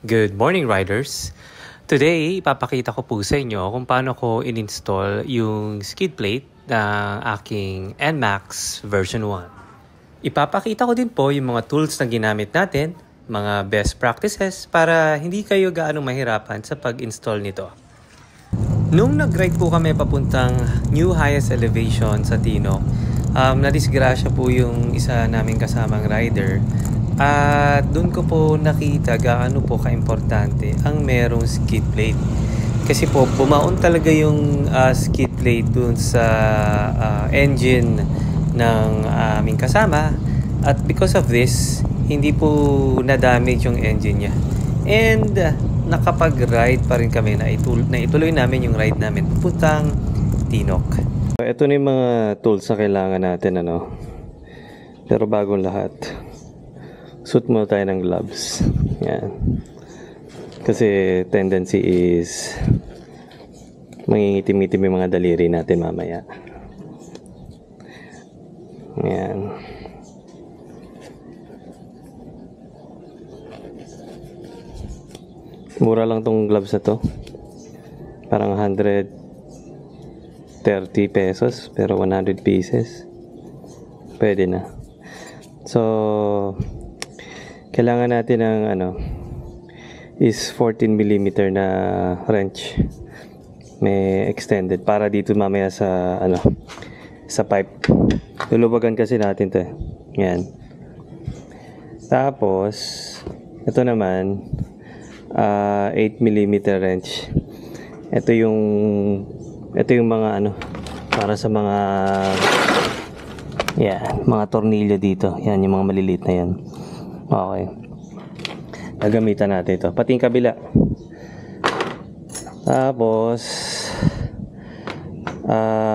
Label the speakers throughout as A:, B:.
A: Good morning, riders! Today, ipapakita ko po sa inyo kung paano ko in-install yung skid plate ng aking NMAX version 1. Ipapakita ko din po yung mga tools na ginamit natin, mga best practices para hindi kayo gaano mahirapan sa pag-install nito. Nung nag-ride po kami papuntang New Highest Elevation sa Tino, nadisgrasya po yung isa naming kasamang rider. At doon ko po nakita gaano po ka-importante ang merong skid plate. Kasi po bumaon talaga yung skid plate doon sa engine ng aming kasama. At because of this, hindi po na-damage yung engine niya. And nakapag-ride pa rin kami na ituloy namin yung ride namin papuntang Tinok. Ito na yung mga tools na kailangan natin, pero bagong lahat. Suit muna tayo ng gloves. Yan. Kasi tendency is mangingitim-itim yung mga daliri natin mamaya. Yan. Mura lang tong gloves na to. Parang 130 pesos pero 100 pieces. Pwede na. So kailangan natin ng is 14mm na wrench. May extended para dito mamaya sa sa pipe. Luluwagan kasi natin 'to. Yan. Tapos ito naman 8mm wrench. Ito yung mga para sa mga mga tornilyo dito. Yan yung mga maliliit na yan. Okay. Gagamitan natin ito. Pati yung kabila. Tapos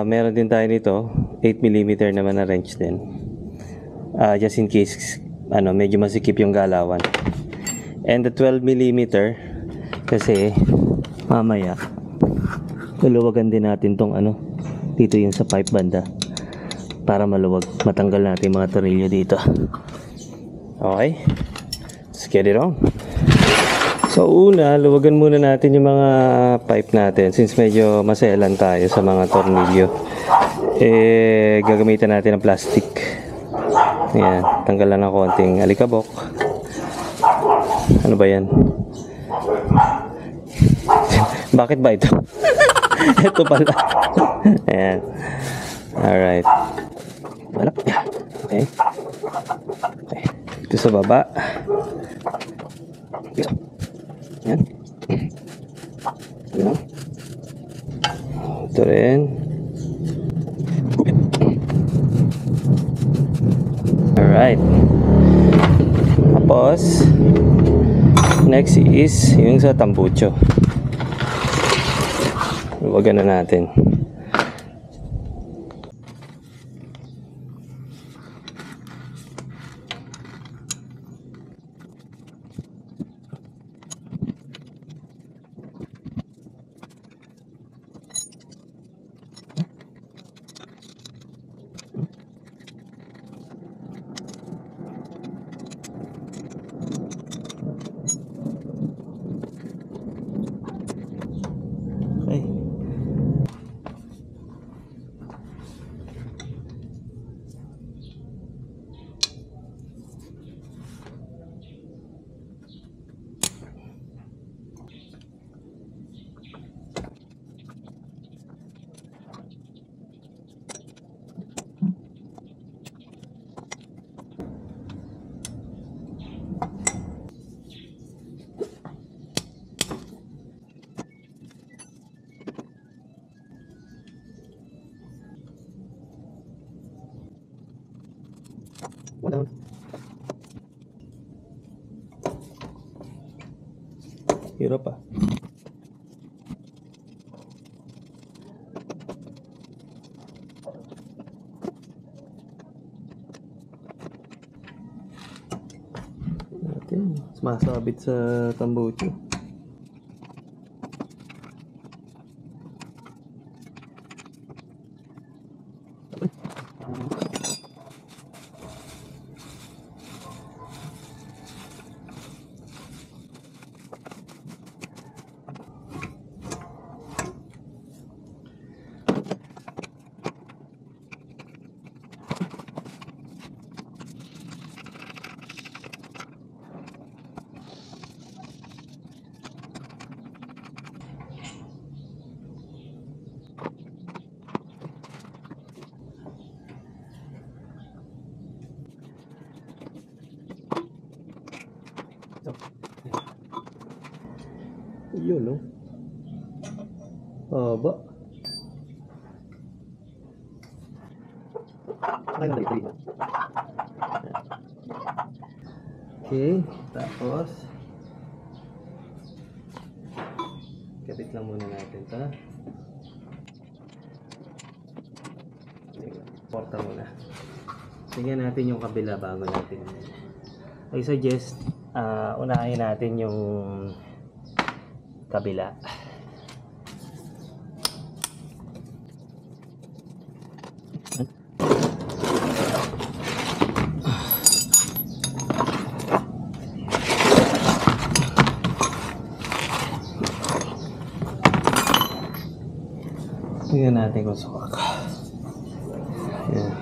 A: meron din tayo nito 8mm naman na wrench din. Just in case medyo masikip yung galawan. And the 12mm kasi mamaya luluwagan din natin tong dito yung sa pipe banda para maluwag, matanggal natin mga tornilyo dito. Okay, let's get it on. So una, luwagan muna natin yung mga pipe natin since medyo maselan tayo sa mga tornilyo. Gagamitan natin ng plastic. Ayan, tanggalan ng konting alikabok. Ano ba yan? Bakit ba ito? Ito pala. Ayan. Alright. Wala. Okay. Okay. Ito sa baba. Ayan. Ayan. Ito rin. Alright. Tapos next is yung sa tambucho. Luwagan na natin. Wala. Hirap pa. Natin, sumasabit sa tambucho. Yun, no? Haba. Okay, tapos kapit lang muna natin ito. Porta muna. Tingnan natin yung kabila bago natin. I suggest unahin natin yung kabila. Tingnan natin kung suwak. Ayan.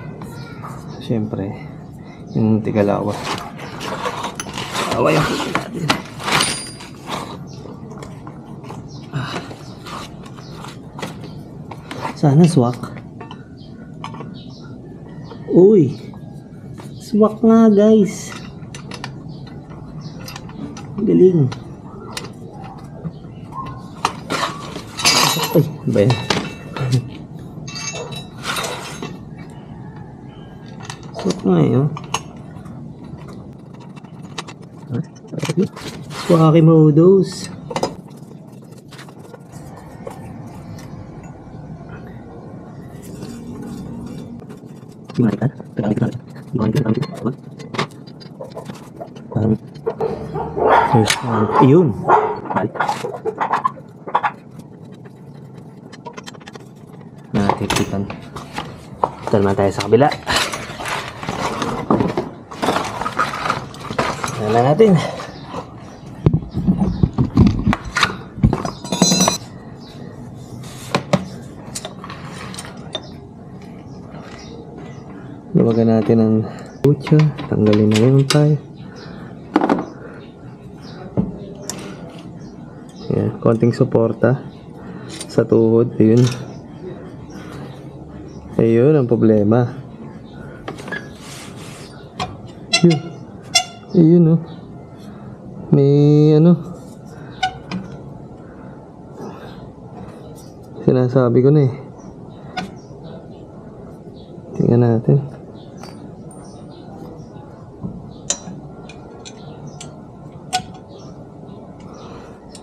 A: Siyempre, yung tigalawa. Awa yung puso natin. Sana swak. Uy! Swak nga guys. Galing. Ay, ba yan? Swak nga yun. Swaki modos. Yun. Natipitan. Ito naman tayo sa kabila. Tingnan natin. Luwagan natin ang butya. Tanggalin na yung tayo. Yan, konting suporta sa tuhod. Ayun. Ayun ang problema. Yun. Ayun, oh. May ano. Sinasabi ko na eh. Tingnan natin.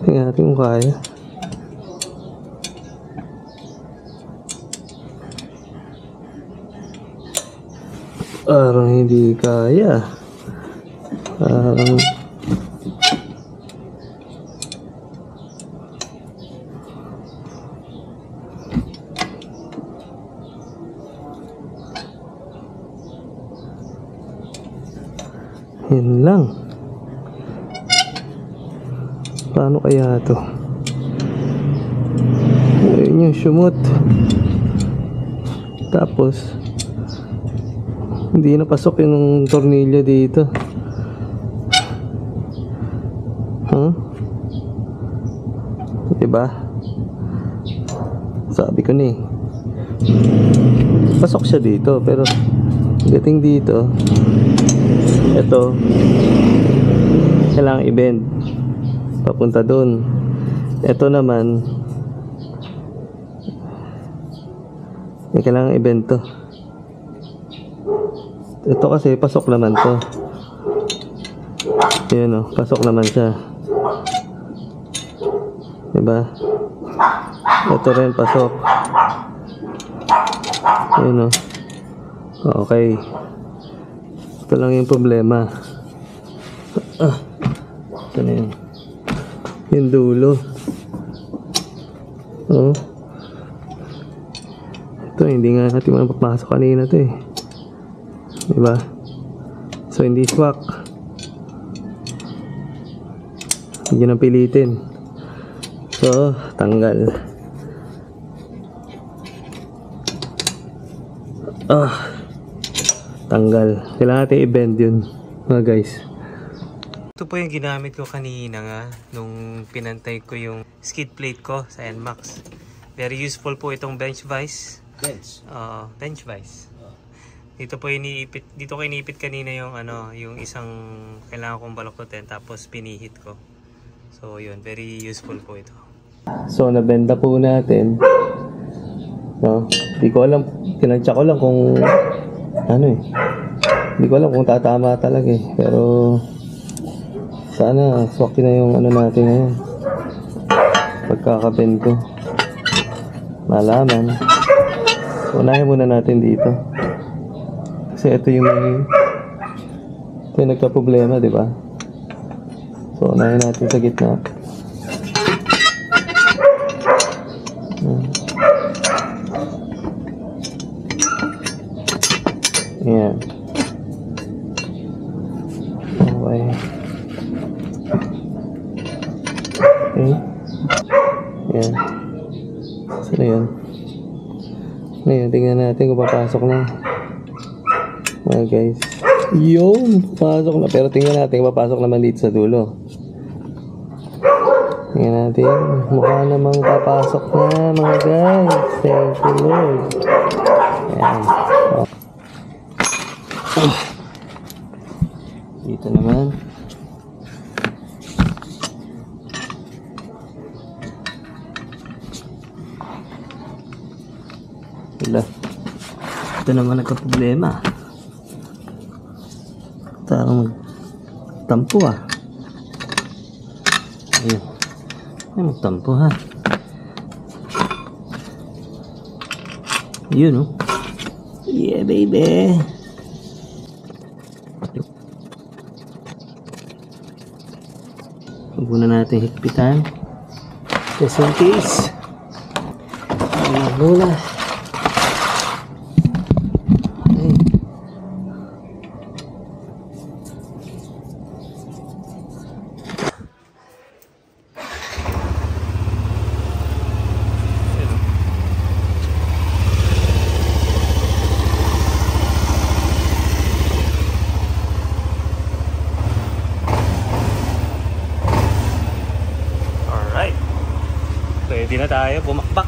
A: Tingnan natin kung kaya. Parang hindi kaya. Parang yun lang. Paano kaya to? Ayun yung sumot. Tapos hindi napasok yung tornilyo dito. Diba? Sabi ko na eh. Pasok siya dito, pero dating dito, ito kailangan i-bend papunta doon. Ito naman kailangan i-bend to. Ito kasi pasok naman to. Yun, oh, pasok naman siya. Diba? Ito rin pasok. Yun, oh. Okay. Ito lang yung problema. Ito na yun. Yung dulo. Oh. Ito, hindi nga natin mapapasok kanina to eh. Diba? So, hindi swak. Hindi nang pilitin. So, tanggal. Tanggal. Kailangan natin i-bend yun, mga guys. Ito po yung ginamit ko kanina nga nung pinantay ko yung skid plate ko sa NMAX. Very useful po itong bench vise. Bench vise. Dito po dito ko iniipit kanina yung yung isang kailangan kong baluktutin tapos pinihit ko. So yun, very useful po ito.
B: So nabenta po natin. No? Di ko alam, tinansya ko lang kung ano eh. Hindi ko alam kung tatama talaga eh. Pero sana swak na yung ano natin ngayon. Pagkakabento. Malaman. So unahin muna natin dito. Kasi ito yung nagka-problema, di ba? So unahin natin sa gitna. Ayan. Okay. Okay. Ayan. Sino yun? Ngayon, tingnan natin kung papasok na. Mga guys. Yun! Papasok na. Pero tingnan natin kung papasok naman dito sa dulo. Tingnan natin. Mukha namang papasok na mga guys. Thank you Lord. Ayan. Dito naman. Wala. Ito naman nagka-problema. Tarang magtampo ah. Ayun. Ay magtampo ha. Yun oh. Yeah baby. Huwag muna natin higpitan. Just in case. Ayan muna.
A: Pwede na tayo bumakbak.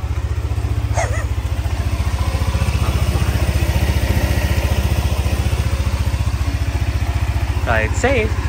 A: Ride safe.